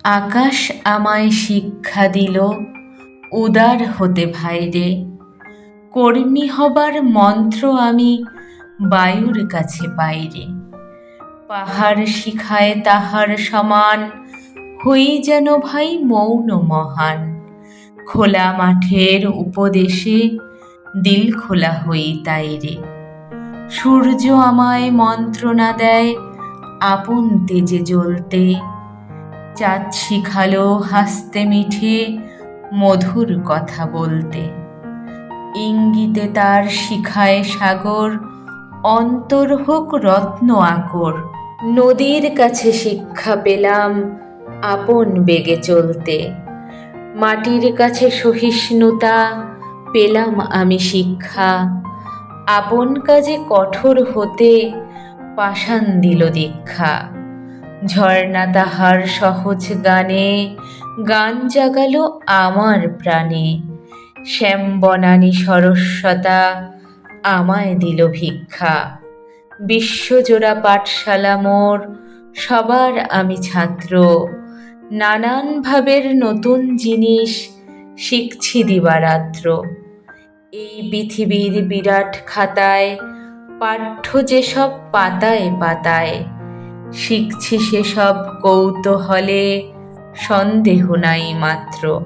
আকাশ আমায় শিক্ষা দিল উদার হতে ভাইরে। কর্মী হবার মন্ত্র আমি বায়ুর কাছে পাইরে। পাহাড় শিখায় তাহার সমান, হই যেন ভাই মৌন মহান। খোলা মাঠের উপদেশে দিল খোলা হই তাইরে। সূর্য আমায় মন্ত্রণা দেয় আপন তেজে জ্বলতে। চাঁদ শিখালো হাসতে মিঠে মধুর কথা বলতে। ইঙ্গিতে তার শিখায় সাগর অন্তর হোক রত্ন আকর। নদীর কাছে শিক্ষা পেলাম আপন বেগে চলতে। মাটির কাছে সহিষ্ণুতা পেলাম আমি শিক্ষা। আপন কাজে কঠোর হতে পাষাণ দিল দীক্ষা। ঝর্ণা তাহার সহজ গানে গান জাগালো আমার প্রাণে। শ্যাম বনানী সরস্বতা আমায় দিল ভিক্ষা। বিশ্বজোড়া পাঠশালা মোর, সবার আমি ছাত্র। নানান ভাবের নতুন জিনিস শিখছি দিবারাত্র। এই পৃথিবীর বিরাট খাতায় পাঠ্য যেসব পাতায় পাতায়, শিখছি সেসব কৌতূহলে, সন্দেহ নাই মাত্র।